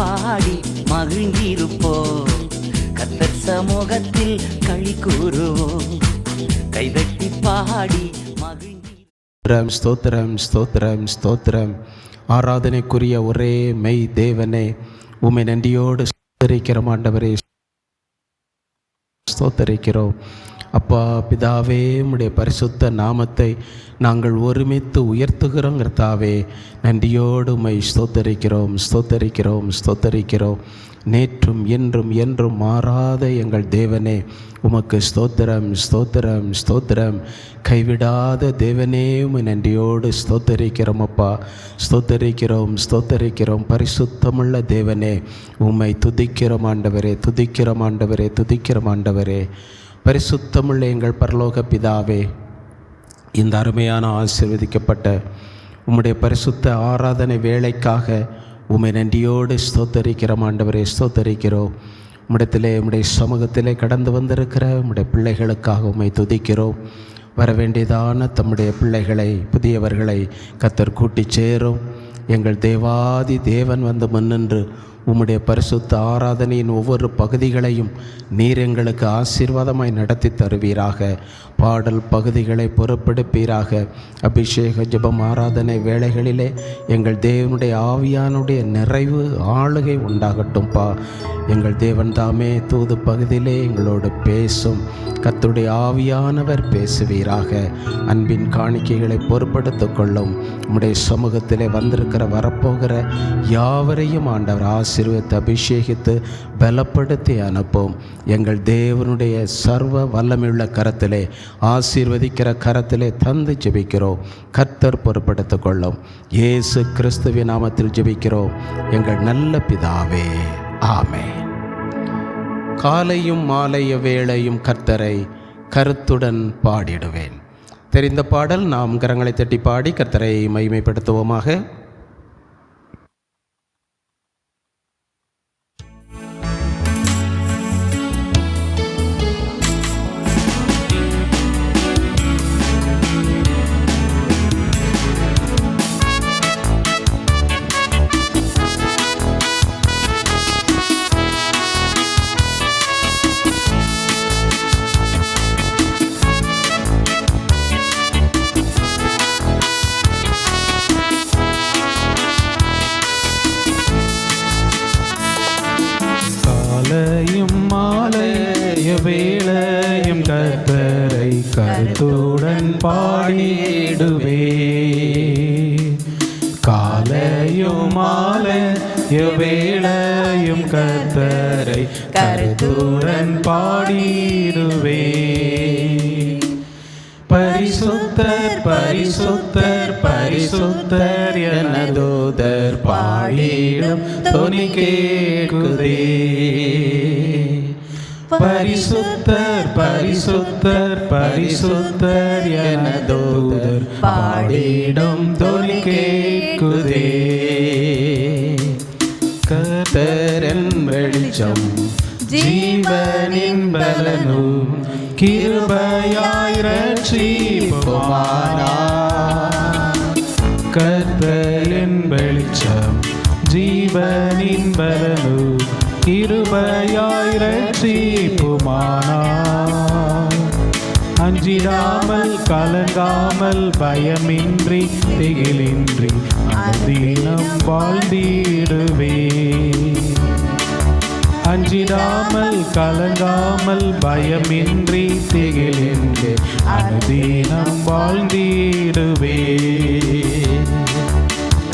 பாடி மகிழ்ந்திருப்போம். கர்த்தர் சமூகத்தில் களி கூறுவோம். கைதட்டி பாடி மகிழ்ந்தி. ஸ்தோத்திரம் ஸ்தோத்திரம் ஸ்தோத்திரம். ஆராதனைக்குரிய ஒரே மெய் தேவனே, உம்மை நன்றியோடு ஸ்தோத்திரிக்கிறோம். ஆண்டவரே ஸ்தோத்திரிக்கிறோம். அப்பா பிதாவே, உம்முடைய பரிசுத்த நாமத்தை நாங்கள் ஒருமித்து உயர்த்துகிறோம். கர்த்தாவே, நன்றியோடு உம்மை ஸ்தோத்திரிக்கிறோம் ஸ்தோத்திரிக்கிறோம் ஸ்தோத்திரிக்கிறோம். நேற்றும் என்றும் என்றும் மாறாத எங்கள் தேவனே, உமக்கு ஸ்தோத்திரம் ஸ்தோத்திரம் ஸ்தோத்திரம். கைவிடாத தேவனே, உம்மை நன்றியோடு ஸ்தோத்தரிக்கிறோம். அப்பா ஸ்தோத்தரிக்கிறோம் ஸ்தோத்தரிக்கிறோம். பரிசுத்தமுள்ள தேவனே, உம்மை துதிக்கிறோம் ஆண்டவரே, துதிக்கிறோம் ஆண்டவரே, துதிக்கிறோம் ஆண்டவரே. பரிசுத்தமுள்ள எங்கள் பரலோக பிதாவே, இந்த அருமையான ஆசீர்வதிக்கப்பட்ட உம்முடைய பரிசுத்த ஆராதனை வேளைக்காக உம்மை நன்றியோடு ஸ்தோத்தரிக்கிறோம் ஆண்டவரே, ஸ்தோத்தரிக்கிறோம். உம்மிடத்திலே உம்முடைய சமூகத்திலே கடந்து வந்திருக்கிற உம்முடைய பிள்ளைகளுக்காக உம்மை துதிக்கிறோம். வரவேண்டியதான தம்முடைய பிள்ளைகளை, புதியவர்களை கர்த்தர் கூட்டி சேரும். எங்கள் தேவாதி தேவன் வந்து முன்னின்று உம்முடைய பரிசுத்த ஆராதனையின் ஒவ்வொரு பகுதிகளையும் நீர் எங்களுக்கு ஆசீர்வாதமாய் நடத்தி தருவீராக. பாடல் பகுதிகளை பொறுப்பெடுப்பீராக. அபிஷேக ஜெபம் ஆராதனை வேளைகளிலே எங்கள் தேவனுடைய ஆவியானுடைய நிறைவு ஆளுகை உண்டாகட்டும்பா. எங்கள் தேவன் தாமே தூது பகுதியிலே எங்களோடு பேசும். கர்த்தருடைய ஆவியானவர் பேசுவீராக. அன்பின் காணிக்கைகளை பொறுப்படுத்திக் கொள்ளும். உம்முடைய சமூகத்திலே வந்திருக்கிற வரப்போகிற யாவரையும் ஆண்டவர் ஆசீர்வதித்து அபிஷேகித்து பலப்படுத்தி அனுப்பும். எங்கள் தேவனுடைய சர்வ வல்லமையுள்ள கரத்திலே, ஆசீர்வதிக்கிற கரத்திலே தந்து ஜெபிக்கிறோம். கர்த்தர் பொறுப்படுத்திக் கொள்ளும். இயேசு கிறிஸ்துவின் நாமத்தில் ஜெபிக்கிறோம் எங்கள் நல்ல பிதாவே, ஆமென். காலையும் மாலைய வேளையும் கர்த்தரை கருத்துடன் பாடிடுவேன். தெரிந்த பாடல். நாம் கரங்களை தட்டி பாடி கர்த்தரை மகிமைப்படுத்துவோமாக. வேளையும் கர்த்தரை கருத்துடன் பாடிடுவே. காலையும் மாலைய வேளையும் கர்த்தரை கருத்துடன் பாடிடுவே. பரிசுத்தர் பரிசுத்தர் பரிசுத்தர் என தூதர் பாடிடும் தொனி கேட்குதே. பரிசுத்தர் பரிசுத்தர் பரிசுத்தர் என தூதர் பாடிடும் தொனி கேட்குதே. கர்த்தரின் வெளிச்சம் ஜீவனின் பலனும் கிருபையாய் ரட்சிப்புமானார். கர்த்தரின் வெளிச்சம் ஜீவனின் பலனும் கிருபையாய் ரட்சிப்புமானார். அஞ்சிடாமல் கலங்காமல் பயமின்றி திகிலின்றி அனுதினம் வாழ்ந்திடுவே. அஞ்சிடாமல் கலங்காமல் பயமின்றி திகிலின்றி அனுதினம் வாழ்ந்திடுவே.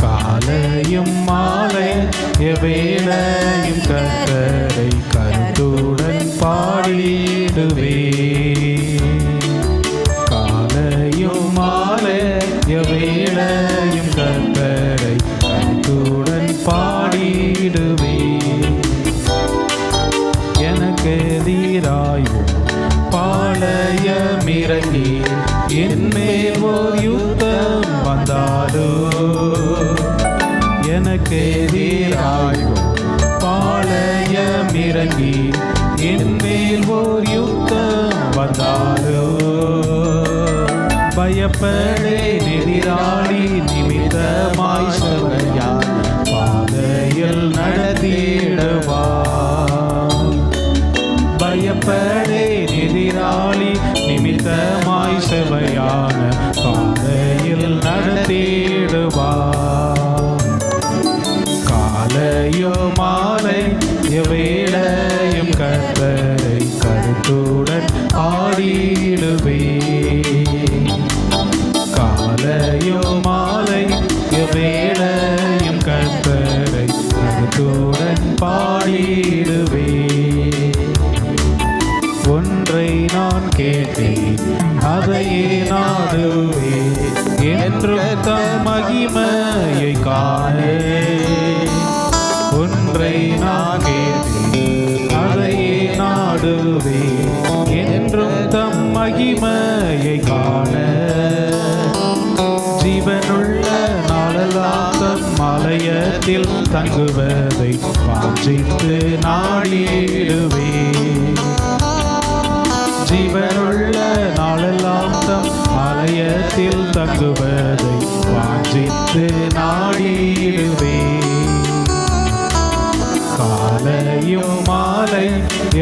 காலையும் மாலைய வேளையும் கர்த்தரை கருத்துடன் பாடிடுவே. காலையும் மாலைய வேளையும் கர்த்தரை கருத்துடன் பாடிடுவே. எனக்கு எதிராயும் பாளையமிறங்கி என்மேல் ஓர் யுத்தம் வந்தாலோ. எனக்கு எதிராயும் பாளையமிறங்கி என்மேல் ஓர் யுத்தம் வந்தாலோ. பயப்படே எதிராளி நிமித்தமாய் சபையார் பாதையில் நடத்தி பாடிடுவார். காலையோ மாலை எவ்வேளையும் கர்த்தரை கருத்துடன் பாடிடுவே. காலையோ மாலை எவ்வேளையும் கர்த்தரை கருத்துடன் பாடிடுவே. ஒன்றை நான் கேட்டேன் அதையே நாடுவே, என்றும் தம் மகிமையை காண. ஒன்றை நான் கேட்டேன் அதையே நாடுவே, என்றும் தம் மகிமையை காண. ஜீவனுள்ள நாளெல்லாம் தம் ஆலயத்தில் தங்குவதை வாஞ்சித்து நாடிடுவே. ஜீவனுள்ள நாளெல்லாம் தம் ஆலயத்தில் தங்குவதை வாஞ்சித்து நாடிடுவே. காலையும் மாலை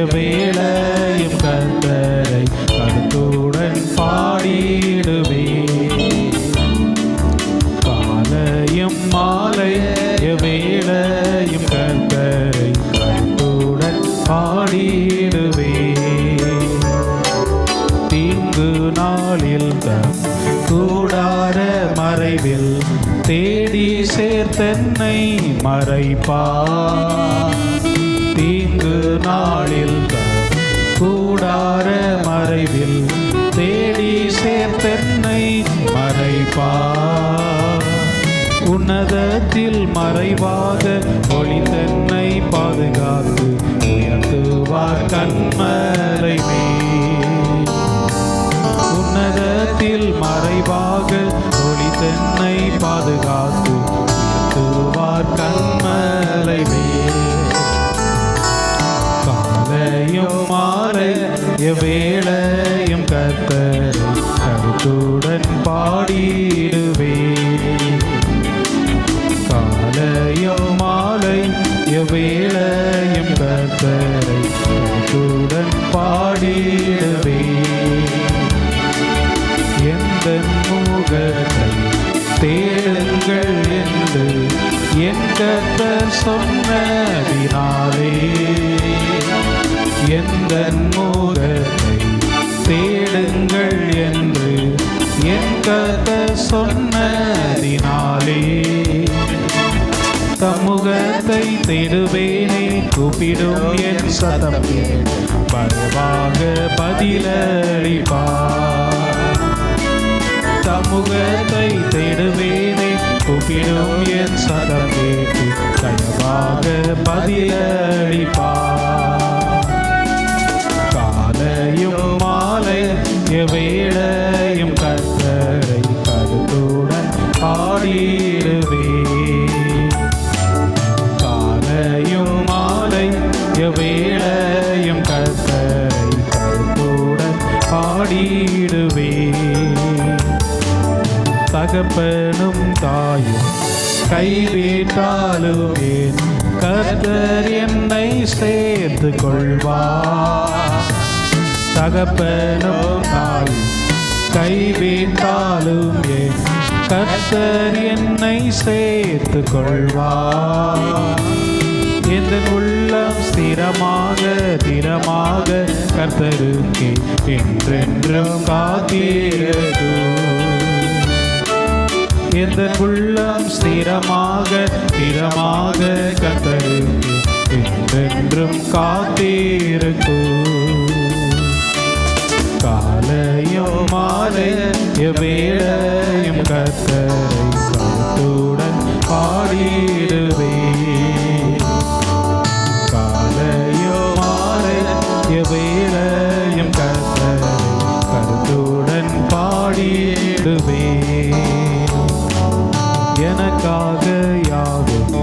எவ்வேளையும் கர்த்தரை கருத்துடன் பாடிடுவே. காலையும் மாலை எவ்வேளையும் கர்த்தரை கருத்துடன் பாடிடுவே. தீங்கு நாளில் தம் கூடார மறைவில் தேடி சேர்த்தன்னை மறைப்பார். தீங்கு நாளில் தம் கூடார மறைவில் தேடி சேர்த்தன்னை மறைப்பார். உன்னதத்தில் மறைவாக ஒளிந்தன்னை பாதுகாத்து உயர்த்துவார் கண்மலை மேல். உன்னதத்தில் மறைவாக ஒளிந்தன்னை பாதுகாத்து உயர்த்துவார் கண்மலை மேல். காலையும் மாலை எவ்வேளையும் கர்த்தரை கருத்துடன் பாடிடுவே. காலையும் மாலை எவ்வேளையும் கர்த்தரை கருத்துடன் பாடிடுவே. எந்தன் முகத்தை தேடுங்கள் என்று என் கர்த்தர் சொன்னதினாலே. எந்தன் முகத்தை தேடுங்கள் என்று என் கர்த்தர் சொன்னதினாலே. தம்முகத்தை தேடுவேனே, கூப்பிடும் என் சத்தம் கேட்டு பரவாக பதிலளிப்பார். தம்முகத்தை தேடுவேனே, கூப்பிடும் என் சத்தம் கேட்டு தயவாக பதிலளிப்பார். காலையும் மாலை எவ்வேளையும் கர்த்தரை கருத்துடன் பாடிடுவே. காலையும் மாலை எவ்வேளையும் கர்த்தரை கருத்துடன் பாடிடுவே. தகப்பனும் தாயும் கைவிட்டாலும் என் கர்த்தர் என்னை சேர்த்து கொள்வார். தகப்பனும் தாயும் கைவிட்டாலும் என் கர்த்தர் என்னை சேர்த்து கொள்வார். எந்த உள்ளம் ஸ்திரமாக திடமாக கர்த்தருக்கே என்றென்றும் காத்திருக்கும். எந்த உள்ளம் ஸ்திரமாக திடமாக கர்த்தருக்கு என்றென்றும் காத்திருக்கும். காலையும் மாலை எவ்வேளையும் கர்த்தரை கருத்துடன் பாடிடுவே. காலையும் மாலை எவ்வேளையும் கர்த்தரை கருத்துடன் பாடிடுவே. எனக்காக யாவும்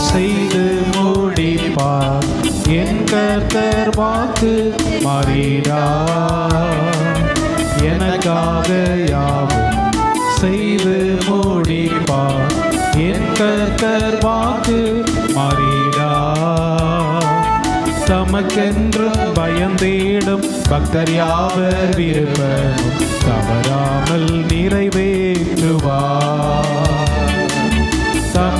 செய்து முடிப்பார் என் கர்த்தர் வாக்கு மாறிடார். எனக்காக யாவும் செய்து முடிப்பார் என் கர்த்தர் வாக்கு மாறிடார். தமக்கென்றும் பயந்தேடும் பக்தர் யாவர் விருப்பமும் தவறாமல் நிறைவேற்றுவார்.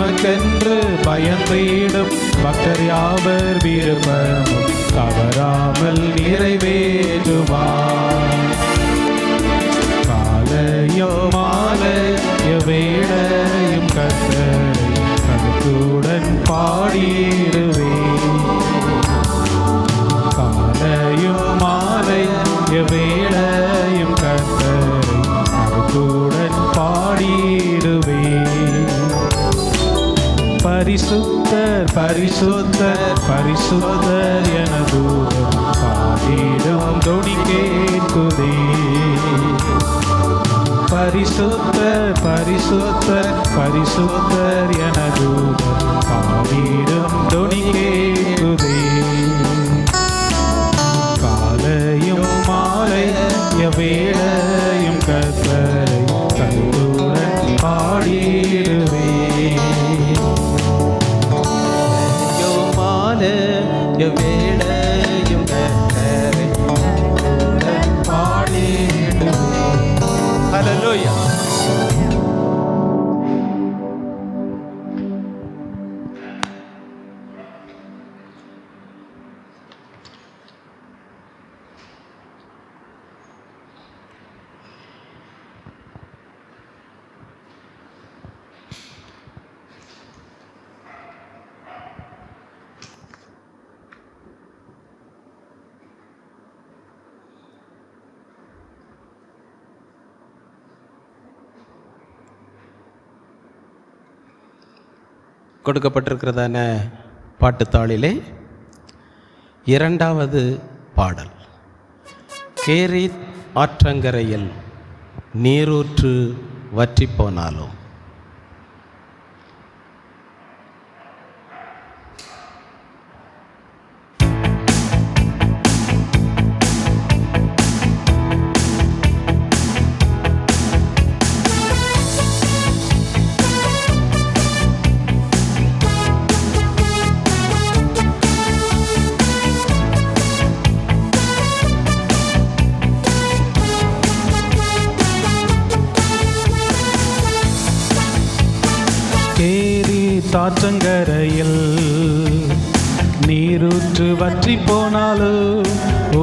தமக்கென்று பயந்திடும் பக்தர் யாவர் விருப்பமும் தவறாமல் நிறைவேற்றுவார். காலையும் மாலையும் வேளையும் கர்த்தரை கருத்துடன் பாடிடுவேன். காலையும் மாலையும் வேளையும் கர்த்தரை கருத்துடன் பாடிடுவேன். பரிசுத்தர் பரிசுத்தர் பரிசுத்தர் என தூதர் பாடிடும் தொனி கேட்குதே. பரிசுத்தர் பரிசுத்தர் பரிசுத்தர் என தூதர் பாடிடும் தொனி கேட்குதே. காலையும் மாலையும் வேளையும் கர்த்தரை கருத்துடன் பாடிடுவேன். வேளையும் கர்த்தரை கருத்துடன் பாடிடுவேன். ஹல்லேலூயா. கொடுக்கப்பட்டிருக்கிறதான பாட்டுத்தாளிலே இரண்டாவது பாடல், கேரீத் ஆற்றங்கரையில் நீரூற்று வற்றி போனாலும். தாற்றங்கரையில் நீரூற்று வற்றி போனாலும், ஓ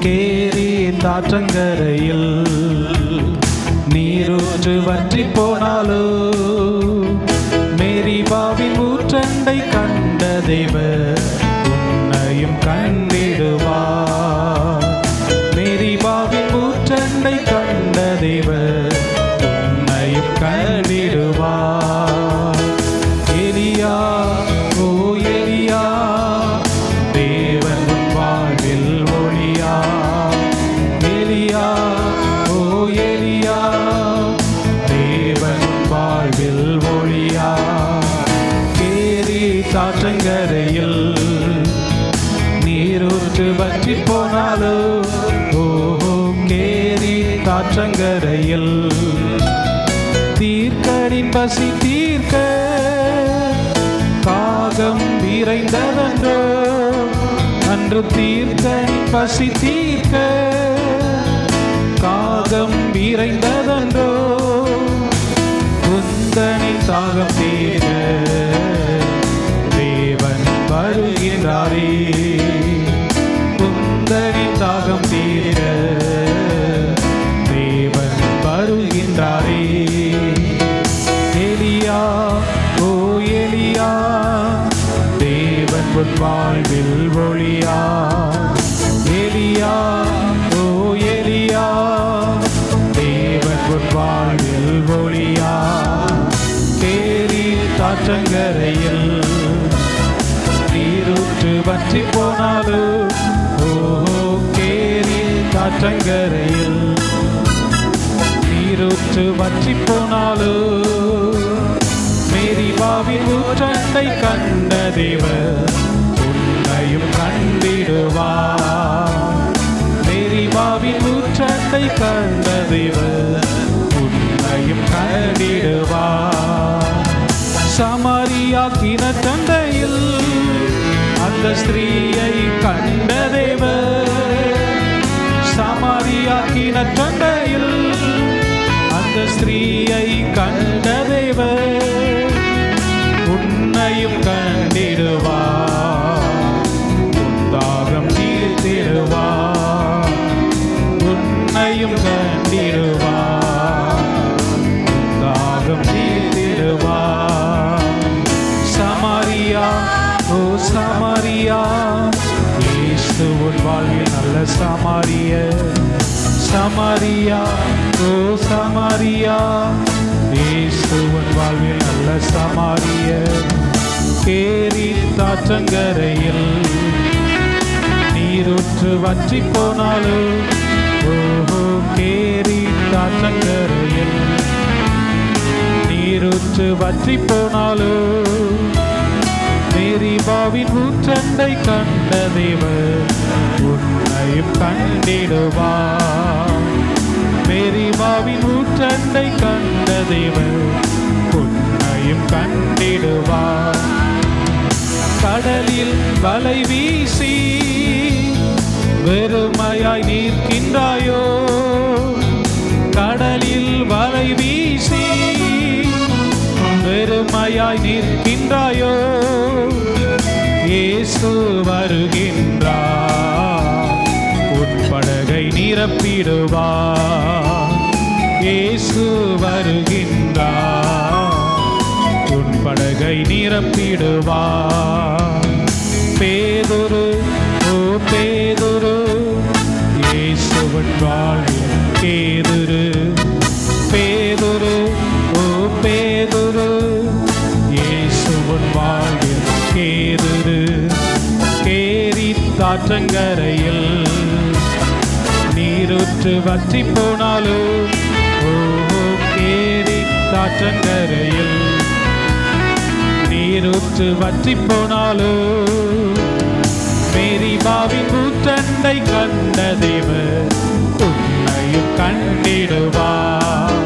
கேரி தாற்றங்கரையில் நீரூற்று வற்றி போனாலும், மேரிபாவின் ஊற்றண்டை கண்ட தேவர் உன்னையும் கண்டிடுவார். மேரிபாவின் ஊற்றண்டை கண்ட தேவர் உன்னையும் கண்டிடுவார். எலியா, ஓ எலியா, தேவன் வாழ்வில் ஒளியா. எலியா, ஓ எலியா, தேவன் வாழ்வில் ஒளியா. கேரி தாற்றங்கரையில் நீரூற்று வற்றி போனாலும், ஓ கேரி தாற்றங்கரையில் தீர்க்கனின் பசி தீர்க்க காகம் விரைந்ததன்றோ. அன்று தீர்க்கனின் பசி தீர்க்க காகம் விரைந்ததன்றோ. உந்தனின் தாகம் தீர்க்க தேவன் வருகின்றாரே. உந்தனின் தாகம் தீர்க்க தேவன் வருகின்றாரே. எலியா, ஓ எலியா, தேவன் உன் வாழ்வில் ஒளியா. எலியா, ஓ எலியா, தேவன் உன் வாழ்வில் ஒளியா. கேரி தாற்றங்கரையில் நீரூற்று வற்றி போனாலும், ஓ கேரி தாற்றங்கரையில் நீரூற்று வற்றி போனாலும், மேரிபாவின் ஊற்றண்டை கண்ட தேவர் உன்னையும் கண்டிடுவார். மேரிபாவின் ஊற்றண்டை கண்ட தேவர் உன்னையும் கண்டிடுவார். சமாரியா கிணற்றண்டையில் அந்த ஸ்திரீயை கண்ட தேவர். சமாரியா கிணற்றண்டையில் அந்த ஸ்திரீயை கண்ட தேவர் சமாரியா, இயேசு உன் வாழ்வில் நல்ல சமாரியர். சமாரியா, ஓ சமாரியா, இயேசு உன் வாழ்வில் நல்ல சமாரியர். கேரி தாற்றங்கரையில் நீரூற்று வற்றி போனாலும், ஓஹோ கேரி தாற்றங்கரையில் நீரூற்று வற்றி போனாலும், மேரிபாவின் ஊற்றண்டை கண்ட தேவர் உன்னையும் கண்டிடுவார். மேரிபாவின் ஊற்றண்டை கண்ட தேவர் உன்னையும் கண்டிடுவார். கடலில் வலை வீசி வெறுமையாய் நிற்கின்றாயோ, கடலில் வலை வீசி வெறுமையாய் நிற்கின்றாயோ, இயேசு வருகின்றார் உன் படகை நிரப்பிடுவார். இயேசு வருகின்றார் உன் படகை நிரப்பிடுவார். பேதுரு, ஓ பேதுரு, இயேசுவின் வாழ்வில் கேதுரு. பேதுரு, ஓ பேதுரு, இயேசுவின் வாழ்வில் கேதுரு. கேரி தாற்றங்கரையில் நீரூற்று வற்றி போனாலும், ஓஹோ கேரி தாற்றங்கரையில் நீரூற்று வற்றி போனாலும், மேரிபாவின் ஊற்றண்டை கண்ட தேவர் உன்னையும் கண்டிடுவார்.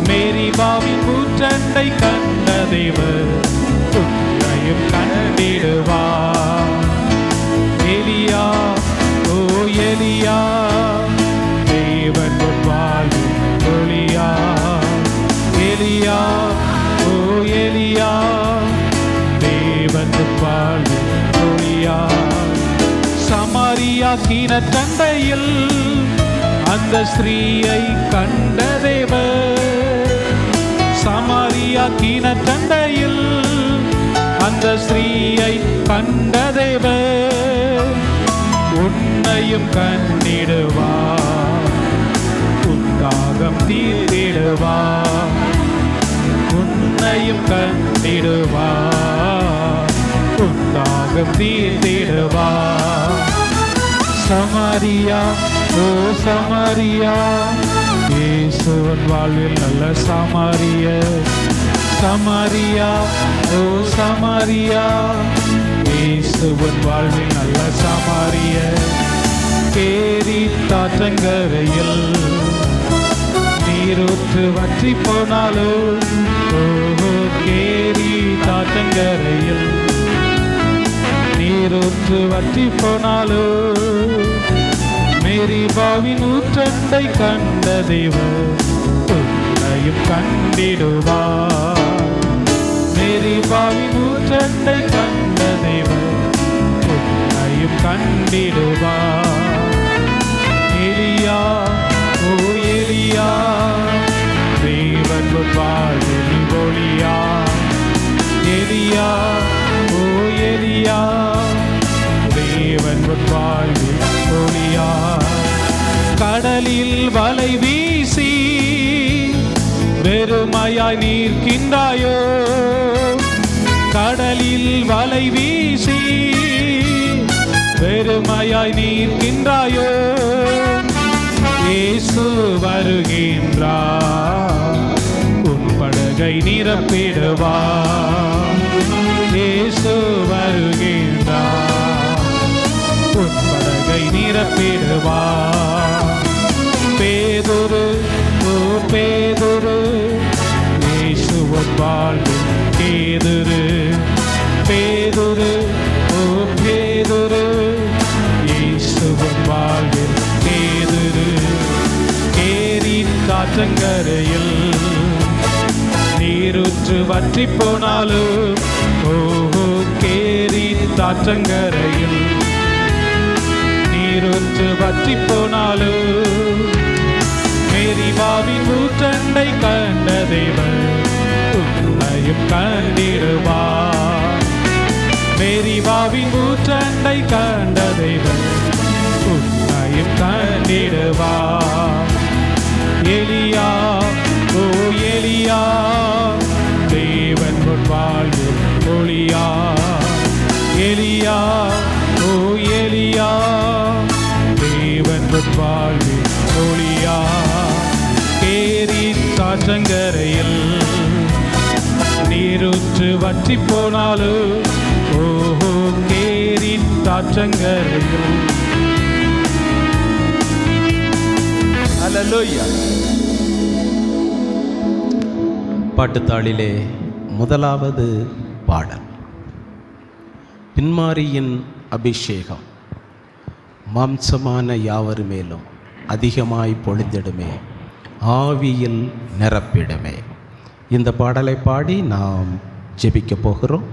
மேரிபாவின் ஊற்றண்டை கண்ட தேவர் உன்னையும் கண்டிடுவார். எலியா, ஓ எலியா, தேவன் உன் வாழ்வில் ஒளியா. எலியா, ஓ எலியா, தேவன் உன் வாழ்வில் ஒளியா. சமாரியா கிணற்றண்டையில் அந்த ஸ்திரீயை கண்ட தேவர். சமாரியா கிணற்றண்டையில் அந்த ஸ்திரீயை கண்ட தேவர் உன்னையும் கண்டிடுவார். உன் தாகம் தீர்த்திடுவார். உன்னையும் கண்டிடுவார். உன் தாகம் தீர்த்திடுவார். சமாரியா, ஓ சமாரியா, இயேசுவின் வாழ்வில் நல்ல சமாரியர். சமாரியா, ஓ சமாரியா, இயேசுவின் வாழ்வில் நல்ல சமாரியர். கேரி தாற்றங்கரையில் நீரூற்று வற்றி போனாலும், ஓஹோ கேரி தாற்றங்கரையில் நீரூற்று வற்றி போனாலும், மேரிபாவின் ஊற்றண்டை கண்ட தேவர் உன்னையும் கண்டிடுவார். மேரிபாவின் ஊற்றண்டை கண்ட தேவர் உன்னையும் கண்டிடுவார். எலியா, ஓ எலியா, தேவன் உன் வாழ்வில் ஒளியா. எலியா, ஓ எலியா, தேவன் உன் வாழ்வில் ஒளியா. கடலில் வலை வீசி வெறுமையாய் நிற்கின்றாயோ, கடலில் வலை வீசி வெறுமையாய் நிற்கின்றாயோ, இயேசு வருகின்றார் உன் படகை நிரப்பிடுவார். இயேசு வருகின்றார் உன் படகை நிரப்பிடுவார். பேதுரு, ஓ பேதுரு, இயேசு உன் வாழ்வில் கேதுரு. பேதுரு, ஓ பேதுரு, இயேசு உன் வாழ்வில் கேதுரு. கேரி தாற்றங்கரையில் நீரூற்று வற்றி போனாலும், ஓஹோ கேரி தாற்றங்கரையில் நீரூற்று வற்றி போனாலும், மேரிபாவின் ஊற்றண்டை கண்ட தேவர் உன்னையும் கண்டிடுவார். மேரிபாவின் பொழிந்திடுவார். எலியா ஓ எலியா தேவன் உன் வாழ்வில் ஒளியா. எலியா ஓ எலியா தேவன் உன் வாழ்வில் ஒளியா. கேரித் தாற்றங்கரையில் நீரூற்று வற்றி போனாலும் ஓஹோ கேரித் தாற்றங்கரையில். அல்லேலூயா. பாட்டுத்தாளிலே முதலாவது பாடல் பின்மாரியின் அபிஷேகம். மாம்சமான யாவர் மேலும் அதிகமாய் பொழிந்திடுமே, ஆவியில் நிரப்பிடுமே. இந்த பாடலை பாடி நாம் ஜெபிக்க போகிறோம்.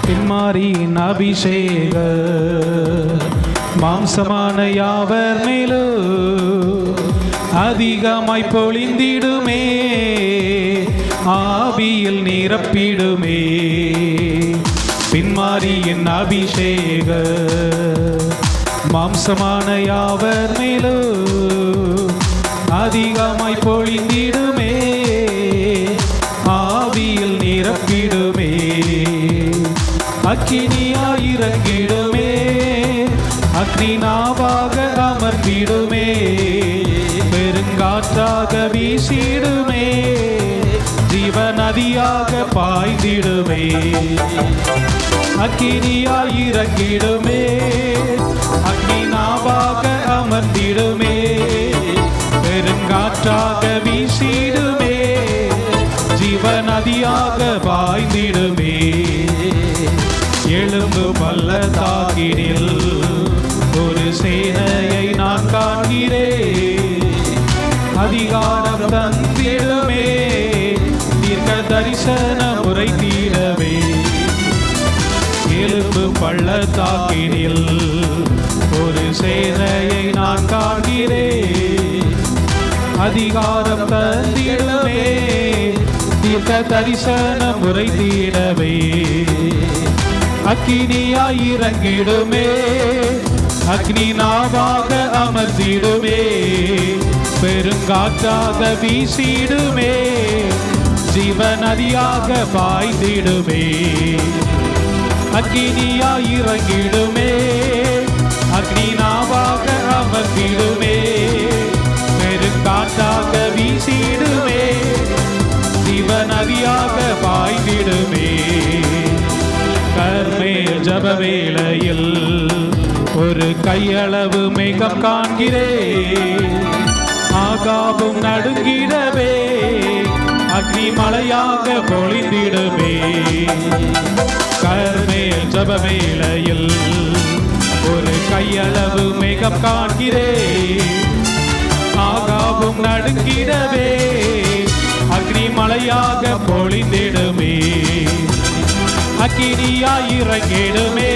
பின்மாரியின் அபிஷேக மாம்சமான யாவர் மேலும் அதிகமாய் பொழிந்திடுமே, ஆவியில் நிரப்பிடுமே. பின்மாரியின் அபிஷேக மாம்சமான யாவர் மேலும் அதிகமாய் பொழிந்திடுமே, ஆவியில் நிரப்பிடுமே. அக்கினியாயிரங்கிடுமே, அக்னிநாவாக அமர்ந்திடுமே, பெருங்காற்றாக வீசிடுமே, ஜீவநதியாக பாய்ந்திடுமே. அக்கினியாயிரங்கிடுமே, அக்னிநாவாக அமர்ந்திடுமே, பெருங்காற்றாக வீசிடுமே, ஜீவநதியாக பாய்ந்திடுமே. எழும்பு பள்ளத்தாக்கினில் ஒரு சேனையை நான் காண்கிறேன், அதிகாரம் தந்திடுமே, தீர்க்க தரிசன முறை தீரவே. எழும்பு பள்ளத்தாக்கினில் ஒரு சேனையை நான் காண்கிறேன், அதிகாரம் தந்திடுமே, தீர்க்க தரிசன முறை தீரவே. அக்கினியாயிரங்கிடுமே, அக்னிநாவாக அமர்ந்திடுமே, பெருங்காற்றாக வீசிடுமே, ஜீவநதியாக பாய்ந்திடுமே. அக்கினியாயிரங்கிடுமே, அக்னிநாவாக அமர்ந்திடுமே, பெருங்காற்றாக வீசிடுமே, ஜீவநதியாக பாய்ந்திடுமே. கர்மேல் ஜப வேளையில் ஒரு கையளவு மேகம் காண்கிறேன், ஆகாவும் நடுங்கிடவே, அக்னி மலையாக பொழிந்திடுமே. கர்மேல் ஜப வேளையில் ஒரு கையளவு மேகம் காண்கிறேன், ஆகாவும் நடுங்கிடவே, அக்னி மலையாக பொழிந்திடுமே. அக்கினியாயிரங்கிடுமே,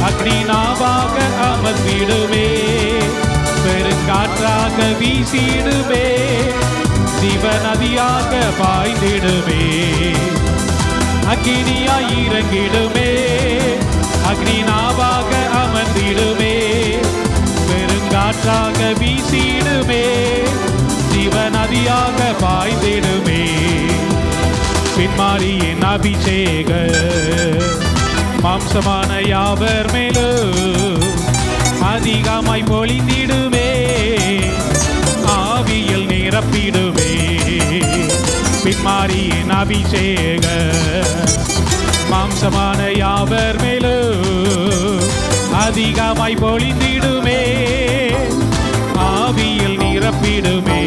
அக்னிநாவாக அமர்ந்திடுமே, பெருங்காற்றாக வீசிடுமே, ஜீவநதியாக பாய்ந்திடுமே. அக்கினியாயிரங்கிடுமே, அக்னிநாவாக அமர்ந்திடுமே, பெருங்காற்றாக வீசிடுமே, ஜீவநதியாக பாய்ந்திடுமே. பின்மாரியின் அபிஷேக மாம்சமான யாவர் மேலும் அதிகமாய் பொழிந்திடுமே, ஆவியில் நிரப்பிடுமே. பின்மாரியின் அபிஷேக மாம்சமான யாவர் மேலும் அதிகமாய் பொழிந்திடுமே, ஆவியில் நிரப்பிடுமே.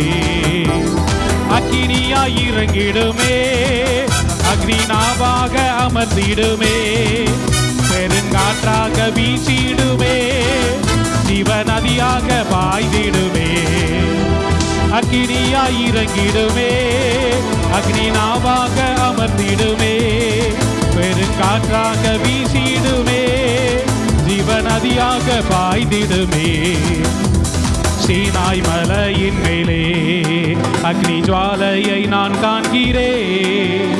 அக்கினியாயிரங்கிடுமே, அக்னிநாவாக அமர்ந்திடுமே, பெருங்காற்றாக வீசிடுமே, ஜீவ ஜீவநதியாக பாய்ந்திடுமே. அக்கினியாய் இறங்கிடுமே, அக்னி நாவாக அமர்ந்திடுமே, பெருங்காற்றாக வீசிடுமே, ஜீவநதியாக பாய்ந்திடுமே. சீனாய் மலையின் மேலே அக்னி ஜுவாலையை நான் காண்கிறேன்.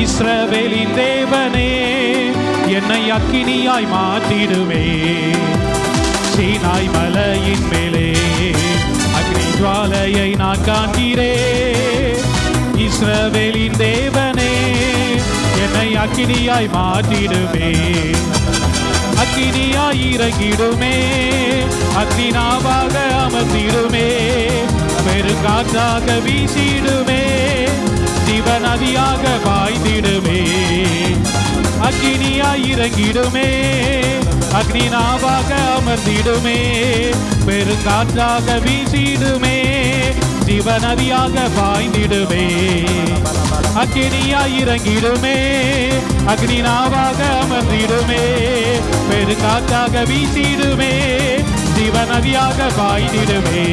இஸ்ரவேலின் தேவனே, என்னை அக்கினியாய் மாற்றிடுமே. சீனாய் மலையின் மேலே அக்னி ஜுவாலையை நான் காண்கிறேன். இஸ்ரவேலின் தேவனே, என்னை அக்கினியாய் மாற்றிடுமே. அக்கினியாய் இறங்கிடுமே, அக்னி நாவாக அமர்ந்திடுமே, பெருங்காற்றாக வீசிடுமே, ஜீவநதியாக பாய்ந்திடுமே. அக்கினியாய் இறங்கிடுமே, அக்னி நாவாக அமர்ந்திடுமே, பெருங்காற்றாக வீசிடுமே, ஜீவநதியாக பாய்ந்திடுமே. அக்கினியாய் இறங்கிடுமே, அக்னி நாவாக அமர்ந்திடுமே, பெருங்காற்றாக வீசிடுமே, ஜீவநதியாக பாய்ந்திடுமே.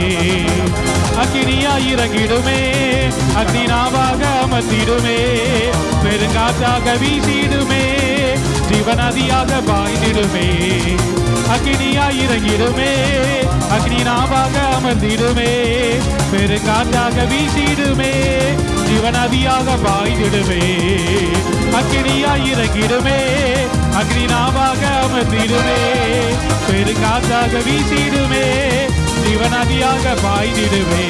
அக்கினியாய் இறங்கிடுமே, அக்னி நாவாக அமர்ந்திடுமே, பெருங்காற்றாக வீசிடுமே, ஜீவநதியாக பாய்ந்திடுமே. அக்கினியாய் இறங்கிடுமே, அக்னி நாவாக அமர்ந்திடுமே, பெருங்காற்றாக வீசிடுமே, ஜீவநதியாக பாய்ந்திடுமே. அக்கினியாய் இறங்கிடுமே, அக்னி நாவாக அமர்ந்திடுமே, பெருங்காற்றாக வீசிடுமே, ஜீவநதியாக பாய்ந்திடுமே.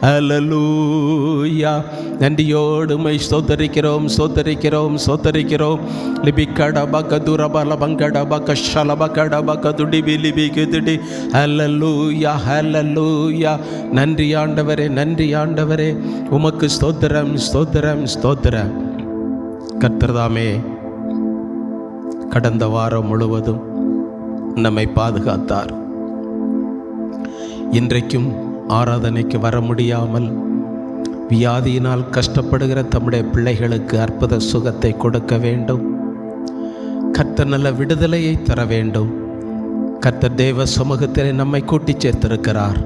ஹல்லேலூயா. நன்றியோடு மை ஸ்தோத்தரிக்கிறோம் ஸ்தோத்தரிக்கிறோம் ஸ்தோத்தரிக்கிறோம். லிபிக்கட பகதுர பல பங்கட பக ஷல பகட பகதுடி லிபிகுதுடி. ஹல்லேலூயா ஹல்லேலூயா. நன்றி ஆண்டவரே, நன்றி ஆண்டவரே, உமக்கு ஸ்தோத்திரம் ஸ்தோத்திரம் ஸ்தோத்திரம். கர்த்தர்தாமே கடந்த வாரம் முழுவதும் நம்மை பாதுகாத்தார். இன்றைக்கும் ஆராதனைக்கு வர முடியாமல் வியாதியினால் கஷ்டப்படுகிற தம்முடைய பிள்ளைகளுக்கு அற்புத சுகத்தை கொடுக்க வேண்டும். கர்த்தர் நல்ல விடுதலையை தர வேண்டும். கர்த்தர் தேவ சமூகத்திலே நம்மை கூட்டி சேர்த்திருக்கிறார்.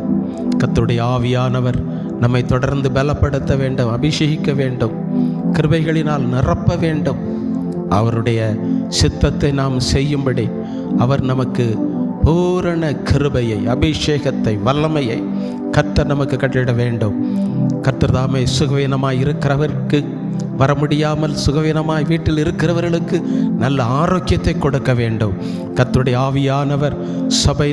கர்த்தருடைய ஆவியானவர் நம்மை தொடர்ந்து பலப்படுத்த வேண்டும், அபிஷேகிக்க வேண்டும், கிருபைகளினால் நிரப்ப வேண்டும். அவருடைய சித்தத்தை நாம் செய்யும்படி அவர் நமக்கு பூரண கிருபையை, அபிஷேகத்தை, வல்லமையை கர்த்தர் நமக்கு கட்டிட வேண்டும். கர்த்தர் தாமே சுகவீனமாய் இருக்கிறவருக்கு, வர முடியாமல் சுகவீனமாய் வீட்டில் இருக்கிறவர்களுக்கு நல்ல ஆரோக்கியத்தை கொடுக்க வேண்டும். கர்த்தருடைய ஆவியானவர் சபை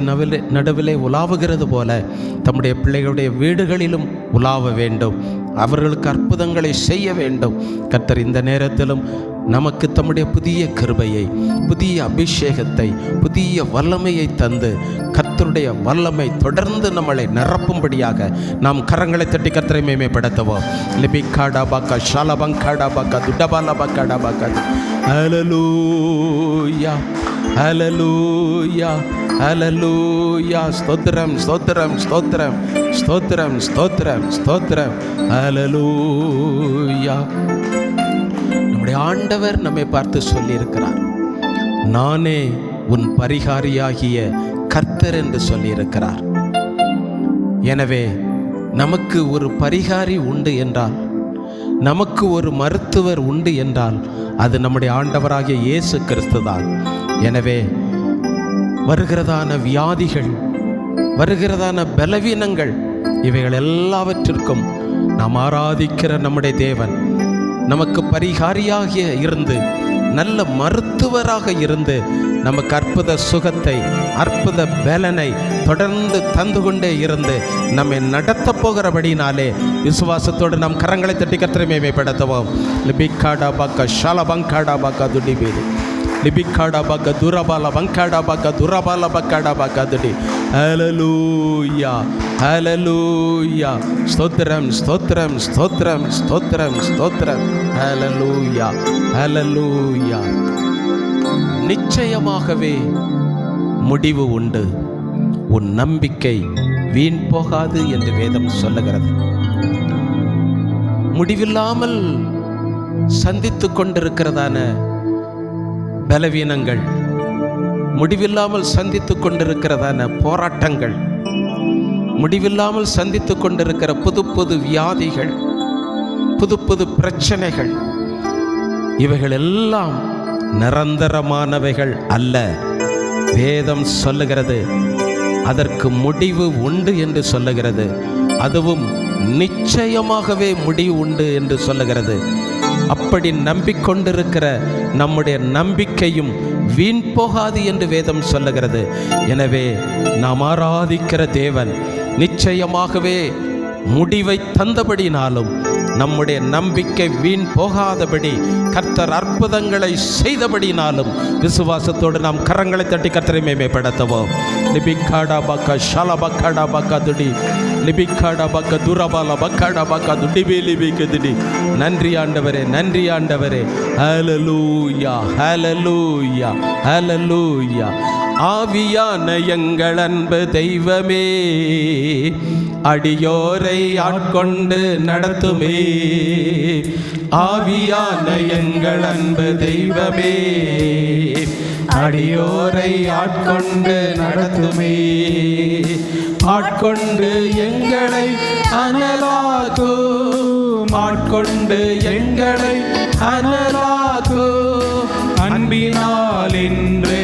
நடுவிலே உலாவுகிறது போல தம்முடைய பிள்ளைகளுடைய வீடுகளிலும் உலாவ வேண்டும். அவர்களுக்கு அற்புதங்களை செய்ய வேண்டும். கர்த்தர் இந்த நேரத்திலும் நமக்கு தம்முடைய புதிய கிருபையை, புதிய அபிஷேகத்தை, புதிய வல்லமையை தந்து கர்த்தருடைய வல்லமை தொடர்ந்து நம்மளை நிரப்பும்படியாக நாம் கரங்களை தட்டி கர்த்தரை மேன்மைப்படுத்துவோம். லிபிகாடா பாக்கா ஷாலபங்காடா பாக்கா துடபாலா பாக்காடா பாக்கா. ஹல்லேலூயா ஹல்லேலூயா ஹல்லேலூயா. ஸ்தோத்திரம் ஸ்தோத்திரம் ஸ்தோத்திரம் ஸ்தோத்திரம் ஸ்தோத்திரம் ஸ்தோத்திரம். ஹல்லேலூயா. நம்முடைய ஆண்டவர் நம்மை பார்த்து சொல்லியிருக்கிறார், நானே உன் பரிகாரியாகிய கர்த்தர் என்று சொல்லியிருக்கிறார். எனவே நமக்கு ஒரு பரிகாரி உண்டு என்றால், நமக்கு ஒரு மருத்துவர் உண்டு என்றால் அது நம்முடைய ஆண்டவராகிய இயேசு கிறிஸ்து தான். எனவே வருகிறதான வியாதிகள், வருகிறதான பலவீனங்கள், இவைகள் எல்லாவற்றிற்கும் நாம் ஆராதிக்கிற நம்முடைய தேவன் நமக்கு பரிகாரியாக இருந்து, நல்ல மருத்துவராக இருந்து நமக்கு அற்புத சுகத்தை, அற்புத பலனை தொடர்ந்து தந்து கொண்டே இருந்து நம்மை நடத்த போகிறபடினாலே விசுவாசத்தோடு நாம் கரங்களை தட்டி கர்த்தரை மேன்மைப்படுத்துவோம். லிபிகாடா பாக்கா ஷாலபங்காடா பாக்கா துடிபேரி. லிபிக்காடா பக்க துரபால வங்காடா பக்க துரபால பக்காடா பக்காதுடி. ஹல்லேலூயா ஹல்லேலூயா. ஸ்தோத்திரம் ஸ்தோத்திரம் ஸ்தோத்திரம் ஸ்தோத்திரம் ஸ்தோத்திரம். ஹல்லேலூயா ஹல்லேலூயா. நிச்சயமாகவே முடிவு உண்டு. உன் நம்பிக்கை வீண் போகாது என்று வேதம் சொல்லுகிறது. முடிவில்லாமல் சந்தித்து கொண்டிருக்கிறதான பலவீனங்கள், முடிவில்லாமல் சந்தித்து கொண்டிருக்கிறதான போராட்டங்கள், முடிவில்லாமல் சந்தித்து கொண்டிருக்கிற புது புது வியாதிகள், புது புது பிரச்சனைகள், இவைகள் எல்லாம் நிரந்தரமானவைகள் அல்ல. வேதம் சொல்லுகிறது அதற்கு முடிவு உண்டு என்று சொல்லுகிறது. அதுவும் நிச்சயமாகவே முடிவு உண்டு என்று சொல்லுகிறது. அப்படி நம்பிக்கொண்டிருக்கிற நம்முடைய நம்பிக்கையும் வீண் போகாது என்று வேதம் சொல்லுகிறது. எனவே நாம் ஆராதிக்கிற தேவன் நிச்சயமாகவே முடிவை தந்தபடினாலும் நம்முடைய நம்பிக்கை வீண் போகாதபடி கர்த்தர் அற்புதங்களை செய்தபடினாலும் விசுவாசத்தோடு நாம் கரங்களை தட்டி கர்த்தரை மேம்படுத்துவோம். லிபிக்காடா பக்க ஷாலா பக்காடா பக்கா துடி, லிபிக்காடா பக்க துரபால பக்காடா பக்கா துடிபி லிபிக்குதுடி. நன்றி ஆண்டவரே, நன்றி ஆண்டவரே. ஹல்லேலூயா ஹல்லேலூயா ஹல்லேலூயா. ஆவியான எங்கள் அன்பு தெய்வமே, அடியோரை ஆட்கொண்டு நடத்துமே. ஆவியான எங்கள் அன்பு தெய்வமே, அடியோரை ஆட்கொண்டு நடத்துமே. ஆட்கொண்டு எங்களை அனலாக்கும், ஆட்கொண்டு எங்களை அனலாக்கும். அன்பினால் என்று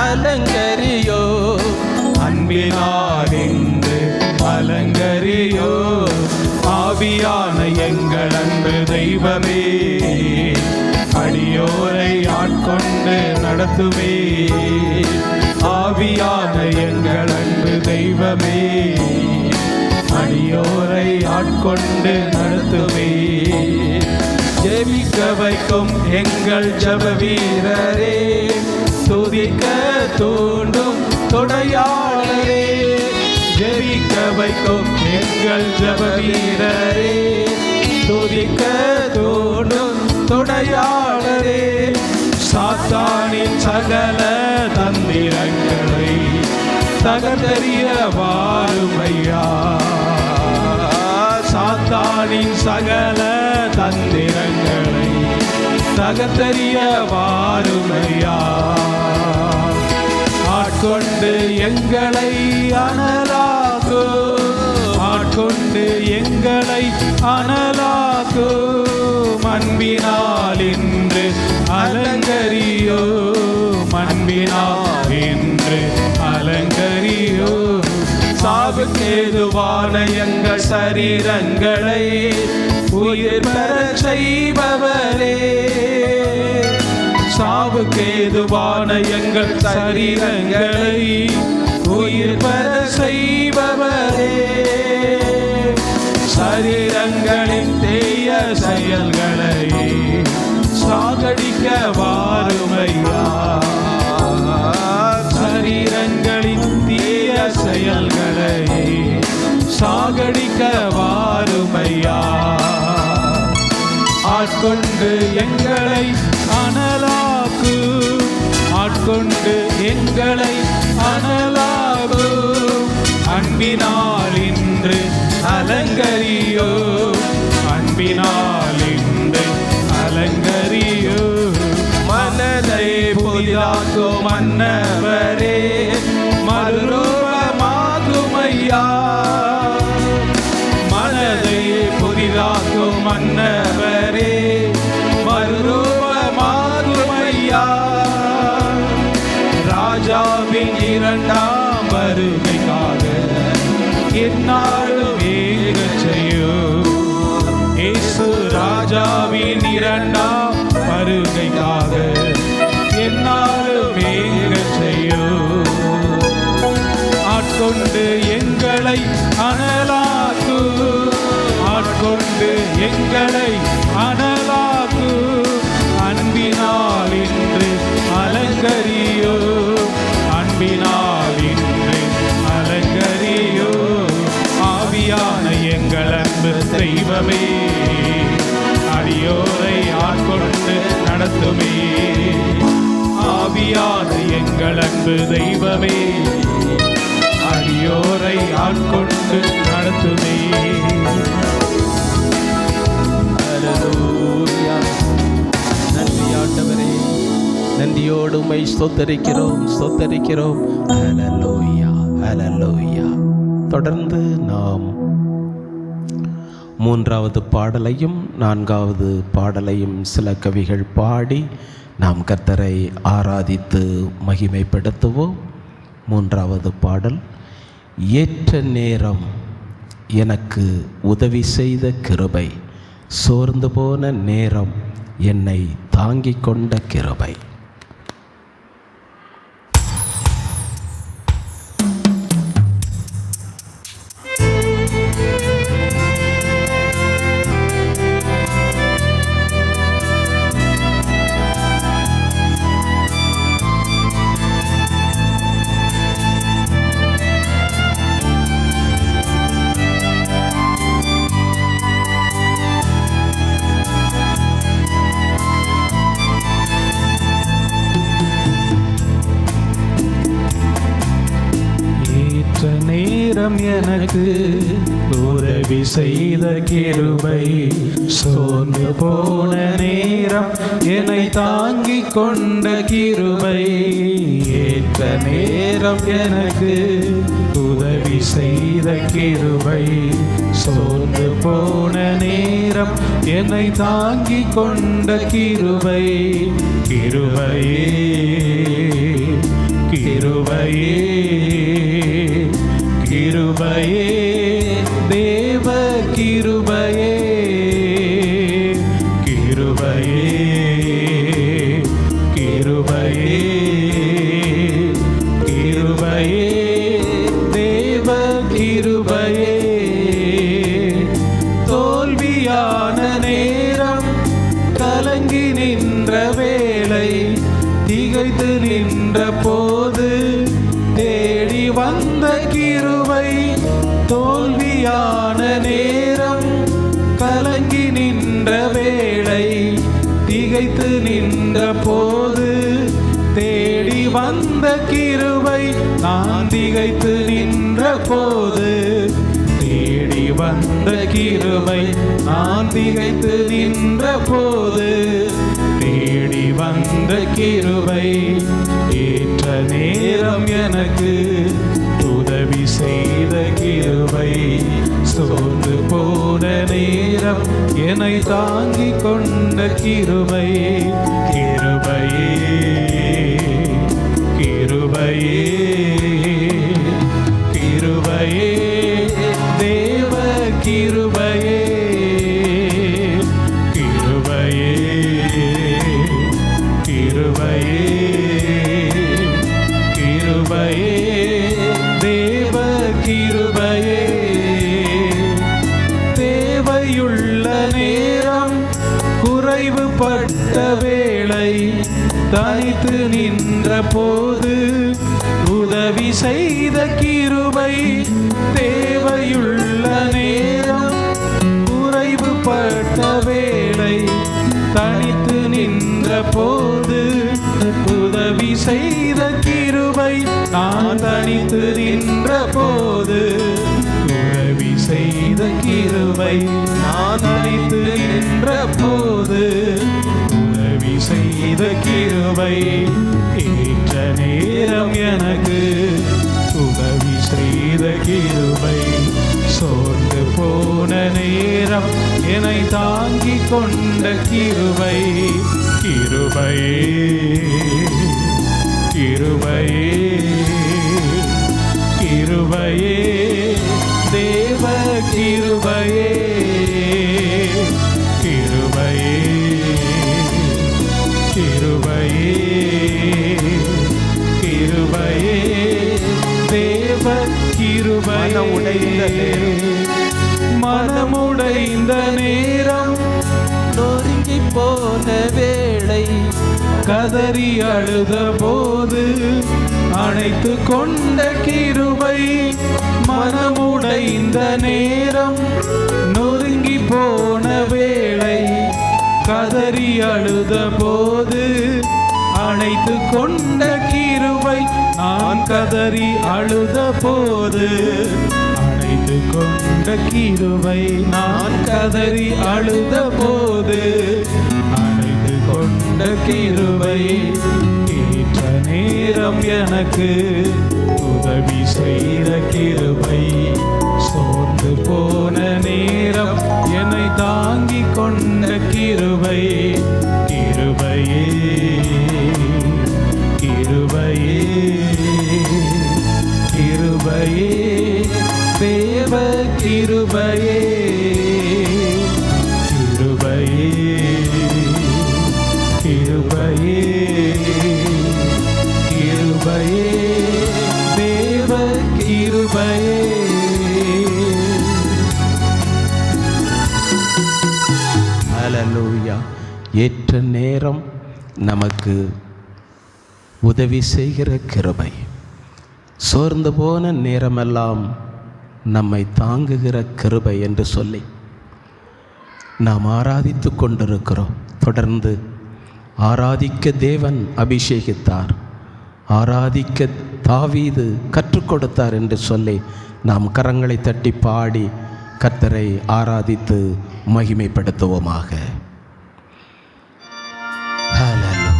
அலங்கரியோ, அன்பினால் என்று அலங்கரியோ. ஆவியான எங்கள் அன்பு தெய்வமே, அடியோரை ஆட்கொண்டு நடத்துமே. ஆவியான எங்கள் அன்பு தெய்வமே, அடியோரை ஆட்கொண்டு நடத்துமே. ஜெபிக்க வைக்கும் எங்கள் ஜெப வீரரே, துதிக்க தூண்டும் துணையாளரே. ஜெபிக்க வைக்கும் எங்கள் ஜெப வீரரே, துதிக்க தூண்டும் துணையாளரே. சாத்தானின் சகல தந்திரங்களை தகர்த்தெறிய வாருமையா. சாத்தானின் சகல தந்திரங்களை தகர்த்தெறிய வாருமையா. ஆட்கொண்டு எங்களை அனலாக்கு, ஆட்கொண்டு எங்களை அனலாக்கு. அன்பினால் என்று அலங்கரியோ, அன்பினால் என்று அலங்கரியோ. சாவுக்கேதுவான எங்கள் சரீரங்களை உயிர் பெற செய்பவரே. சாவுக்கேதுவான எங்கள் சரீரங்களை உயிர் பெற செய்பவரே. சரீரங்களின் தீய செயல்களை சாகடிக்க வாருமையா. சரீரங்களின் தீய செயல்களை சாகடிக்க வாருமையா. ஆட்கொண்டு எங்களை அனலாக்கு, ஆட்கொண்டு எங்களை அனலாக்கு. அன்பினால் இன்று அலங்கரியோ, அன்பினால் இன்று அலங்கரியோ. மனதை புதிதாக்கும் மன்னவரே, மறுரூபமாகுமையா. மனதை புதிதாக்கும் மன்னவரே, மறுரூபமாகுமையா. ராஜாவின் இரண்டாம் வருகைக்காக என்னாலும் வேக செய்யும். இயேசு ராஜாவின் இரண்டாம் வருகைக்காக என்னாலும் வேக செய்யும். ஆட்கொண்டு எங்களை அனலாக்கு, ஆட்கொண்டு எங்களை அனலாக்கு. அன்பினால் இன்று அலங்க நடத்துமே. ஆவியான எங்கள் அன்பு தெய்வமே, அடியோரை ஆட்கொண்டு நடத்துமே. ஹல்லேலூயா. நன்றி ஆண்டவரே, நன்றியோடு உம்மை ஸ்தோத்தரிக்கிறோம் ஸ்தோத்தரிக்கிறோம். ஹல்லேலூயா ஹல்லேலூயா. தொடர்ந்து நாம் 3வது பாடலையும் 4வது பாடலையும் சில கவிகள் பாடி நாம் கர்த்தரை ஆராதித்து மகிமைப்படுத்துவோம். 3வது பாடல், ஏற்ற நேரம் எனக்கு உதவி செய்த கிருபை, சோர்ந்து போன நேரம் என்னை தாங்கிக் கொண்ட கிருபை. நேரம் எனக்கு உதவி செய்த கிருபை, சோர்ந்து போன நேரம் என்னை தாங்கிக் கொண்ட கிருபை. ஏற்ற நேரம் எனக்கு உதவி செய்த கிருபை, சோர்ந்து போன நேரம் என்னை தாங்கிக் கொண்ட கிருபை. கிருபையே கிருபையே கிருபையே தேவ கிருபையே. கிருபையே கிருபையே கிருபையே தேவ கிருபையே. தோல்வியான நேரம், கலங்கி நின்ற வேளை, திகைத்து நின்ற போது தேடி வந்த கிருபை. தோல்வியான நேரம், கலங்கி நின்ற வேளை, திகைத்து நின்ற போது தேடி வந்த கிருபை. நான் திகைத்து நின்ற போது தேடி வந்த கிருபை. நான் திகைத்து நின்ற போது தேடி வந்த கிருபை. ஏற்ற நேரம் எனக்கு உதவி செய்த கிருபை, சோர்ந்து போன நேரம் என்னை தாங்கிக் கொண்ட கிருபை. கிருபையே கிருபையே கிருபையே தேவ கிருபையே. கிருபையே கிருபையே கிருபையே தேவ கிருபையே. தேவையுள்ள நேரம், குறைவுபட்ட வேளை, தனித்து நின்ற போது உதவி செய்த கிருபை. தேவையுள்ள நேரம், குறைவுபட்ட வேளை, தனித்து நின்ற போது உதவி செய்த கிருபை. நான் தனித்து நின்ற போது உதவி செய்த கிருபை. நான் தனித்து நின்ற போது உதவி செய்த கிருபை. ஏற்ற நேரம் எனக்கு உதவி செய்த கிருபை, சோர்ந்து போன நேரம் என்னை தாங்கிக் கொண்ட கிருபை. கிருபையே கிருபையே கிருபையே தேவ கிருபையே. கிருபையே கிருபையே கிருபையே தேவ கிருபையே. மனமுடைந்த நேரம், நொறுங்கி போன வேளை, கதறி அழுத போது அணைத்து கொண்ட கிருபை. மனமுடைந்த நேரம், நொறுங்கி போன வேளை, கதறி அழுத போது அணைத்து கொண்ட கிருபை, நான் கதறி அழுத போது அணைத்து கொண்ட கிருபை, நான் கதறி அழுத போது அணைத்து கொண்ட கிருபை, ஏற்ற நேரம் எனக்கு உதவி செய்த கிருபை, சோர்ந்து போன நேரம் என்னை தாங்கிக் கொண்ட கிருபை, கிருபையே கிருபையே கிருபையே தேவ கிருபையே கிருபையே கிருபையே கிருபையே தேவ கிருபையே. ஹல்லேலூயா. ஏற்ற நேரம் நமக்கு உதவி செய்கிற கிருபை, சோர்ந்து போன நேரமெல்லாம் நம்மை தாங்குகிற கிருபை என்று சொல்லி நாம் ஆராதித்து கொண்டிருக்கிறோம். தொடர்ந்து ஆராதிக்க தேவன் அபிஷேகித்தார், ஆராதிக்க தாவீது கற்றுக் கொடுத்தார் என்று சொல்லி நாம் கரங்களை தட்டி பாடி கர்த்தரை ஆராதித்து மகிமைப்படுத்துவோமாக. ஹல்லேலூயா.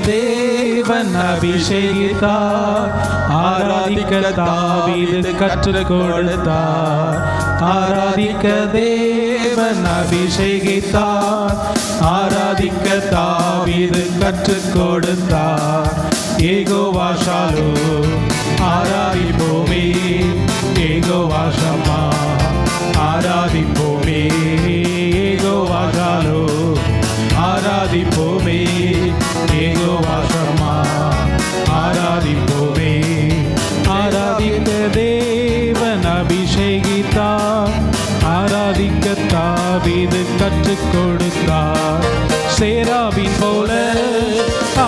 தேவன் அபிஷேகித்தார், ஆராதிக்க தாவீது கற்றுக் கொடுத்தார். ஆராதிக்க தேவன் அபிஷேகித்தார், ஆராதிக்க தாவீது கற்றுக் கொடுத்தார். யெகோவா ஷாலோம் ஆராதிப்போமே, யெகோவா ஷம்மா ஆராதிப்போமே, யெகோவா ஷாலோம் ஆராதிப்போமே, யெகோவா ஷம்மா ஆராதிப்போமே. ஆராதிக்க தேவன் அபிஷேகித்தார், ஆராதிக்க தாவீது கற்றுக் கொடுத்தார். சேராவின் போல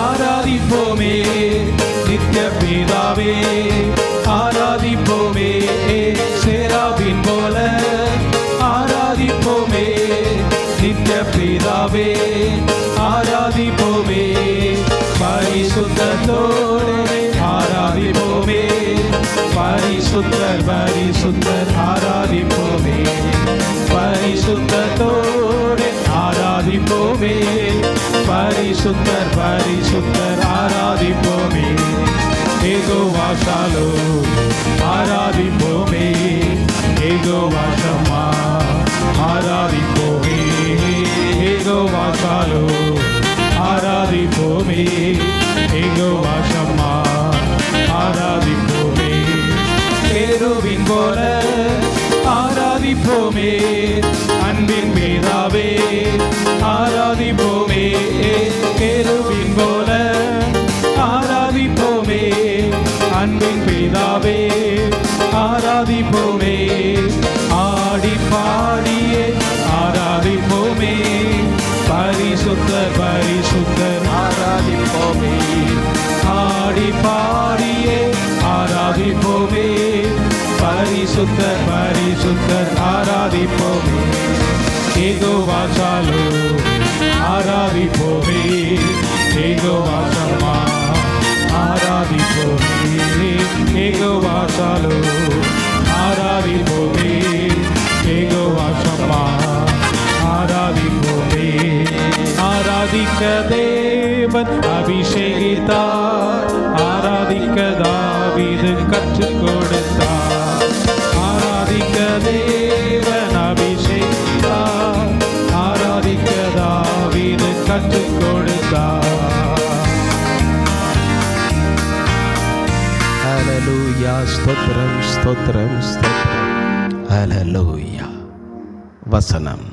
ஆராதிப்போமே, நித்திய பிதாவே ஆராதிப்போமே. சேராவின் போல ஆராதிப்போமே, நித்திய பிதாவே ஆராதிப்போமே. பரிசுத்தத்தோடு ஆராதிப்போமே, பரிசுத்தர் பரிசுத்தர் ஆராதிப்போமே, பரிசுத்தத்தோடு ஆராதிப்போமே, பரிசுத்தர் பரிசுத்தர் ஆராதிப்போமே. யெகோவா ஷாலோம் ஆராதிப்போமே, யெகோவா ஷம்மா ஆராதிப்போமே, யெகோவா ஷாலோம் ஆராதிப்போமே, யெகோவா ஷம்மா ஆராதிப்போமே. கேருபீன் போல ஆராதிப்போமே, அன்பின் பிதாவே ஆராதிப்போமே. கேருபீன் போல ஆராதிப்போமே, அன்பின் பிதாவே ஆராதிப்போமே. ஆடி பாடியே ஆராதிப்போமே, பரிசுத்தர் பரிசுத்தர் ஆராதிப்போமே. ஆடி பாடியே ஆராதிப்போமே, பரிசுத்தர் பரிசுத்தர் ஆராதிப்போமே. யெகோவா ஷாலோம் ஆராதிப்போமே, யெகோவா ஷம்மா ஆராதிப்போமே, யெகோவா ஷாலோம் ஆராதிப்போமே, யெகோவா ஷம்மா ஆராதிப்போமே. ஆராதிக்க தேவன் அபிஷேகித்தார், ஆராதிக்க தாவீது கற்றுக் கொடுத்தார். ஆராதிக்க தேவன் அபிஷேகித்தார், ஆராதிக்க தாவீது கற்றுக் கொடுத்தார். ஹல்லேலூயா. ஸ்தோத்திரம் ஸ்தோத்திரம் ஸ்தோத்திரம். ஹல்லேலூயா. வசனம்